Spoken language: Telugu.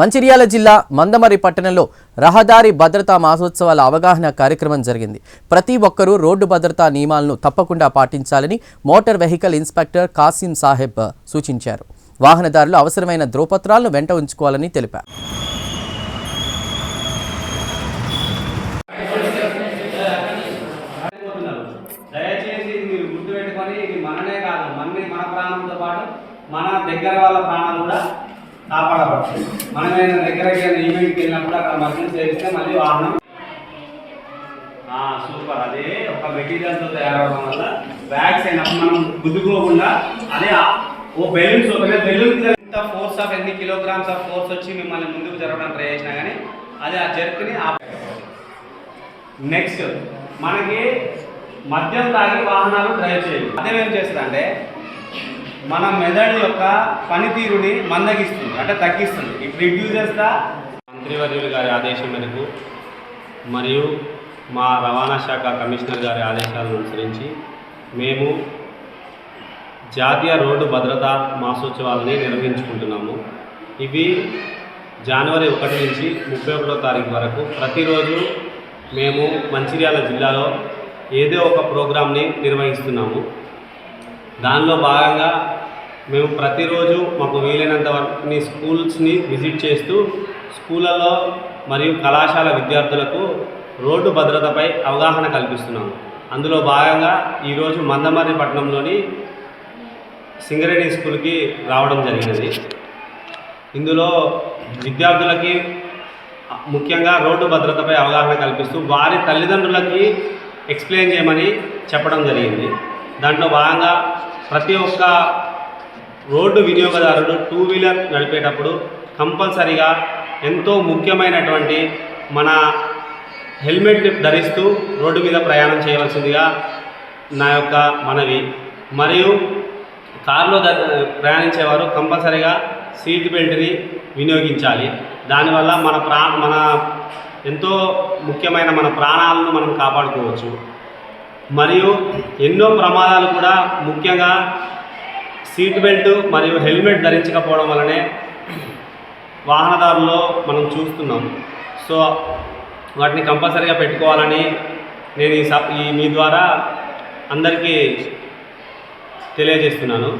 మంచిర్యాల జిల్లా మందమరి పట్టణంలో రహదారి భద్రతా మాసోత్సవాల అవగాహన కార్యక్రమం జరిగింది. ప్రతి ఒక్కరూ రోడ్డు భద్రతా నియమాలను తప్పకుండా పాటించాలని motor vehicle inspector Kasim Saheb సూచించారు. వాహనదారులు అవసరమైన ధ్రువపత్రాలను వెంట ఉంచుకోవాలని తెలిపారు. మన దగ్గర వాళ్ళ ప్రాణాలు కూడా కాపాడబడుతుంది. మనమైనా దగ్గరకి ఈవెంట్కి వెళ్ళినప్పుడు అక్కడ మధ్యలో చేస్తే మళ్ళీ వాహనం సూపర్. అదే ఒక మెటీరియల్తో తయారవడం వల్ల బ్యాగ్స్ అయినప్పుడు మనం గుద్దుకోకుండా అదే ఓ బెలూన్స్ బెలూన్ ఇంత ఫోర్స్ ఆఫ్ ఎన్ని కిలోగ్రామ్స్ ఆఫ్ ఫోర్స్ వచ్చి మిమ్మల్ని ముందుకు జరగడం ట్రై చేసినా కానీ అది ఆ జర్క్ని నెక్స్ట్ మనకి మద్యం తాగి వాహనాలు డ్రైవ్ చేయాలి. అదేమేం చేస్తుందంటే మన మెదడు యొక్క పనితీరుని మందగిస్తుంది, అంటే తగ్గిస్తుంది. ఇట్ రిడ్యూసెస్ ద మంత్రివర్యులు గారి ఆదేశం మేరకు మరియు మా రవాణా శాఖ కమిషనర్ గారి ఆదేశాలను అనుసరించి మేము జాతీయ రోడ్డు భద్రతా మాసోత్సవాలని నిర్వహించుకుంటున్నాము. ఇవి జనవరి 1 నుంచి 31వ తారీఖు వరకు ప్రతిరోజు మేము మంచిర్యాల జిల్లాలో ఏదో ఒక ప్రోగ్రామ్ని నిర్వహిస్తున్నాము. దానిలో భాగంగా మేము ప్రతిరోజు మాకు వీలైనంత వరకు స్కూల్స్ని విజిట్ చేస్తూ స్కూళ్ళలో మరియు కళాశాల విద్యార్థులకు రోడ్డు భద్రతపై అవగాహన కల్పిస్తున్నాము. అందులో భాగంగా ఈరోజు మందమర్రి పట్టణంలోని సింగరేణి స్కూల్కి రావడం జరిగినది. ఇందులో విద్యార్థులకి ముఖ్యంగా రోడ్డు భద్రతపై అవగాహన కల్పిస్తూ వారి తల్లిదండ్రులకి ఎక్స్ప్లెయిన్ చేయమని చెప్పడం జరిగింది. దాంట్లో భాగంగా ప్రతి ఒక్క రోడ్డు వినియోగదారుడు 2 వీలర్ నడిపేటప్పుడు కంపల్సరీగా ఎంతో ముఖ్యమైనటువంటి మన హెల్మెట్ ధరిస్తూ రోడ్డు మీద ప్రయాణం చేయవలసిందిగా నా యొక్క మనవి. మరియు కారులో ప్రయాణించేవారు కంపల్సరీగా సీట్ బెల్ట్ని వినియోగించాలి. దానివల్ల మన ఎంతో ముఖ్యమైన మన ప్రాణాలను మనం కాపాడుకోవచ్చు. మరియు ఎన్నో ప్రమాదాలు కూడా ముఖ్యంగా సీట్ బెల్ట్ మరియు హెల్మెట్ ధరించకపోవడం వల్లనే వాహనదారుల్లో మనం చూస్తున్నాం. సో వాటిని కంపల్సరీగా పెట్టుకోవాలని నేను మీ ద్వారా అందరికీ తెలియజేస్తున్నాను.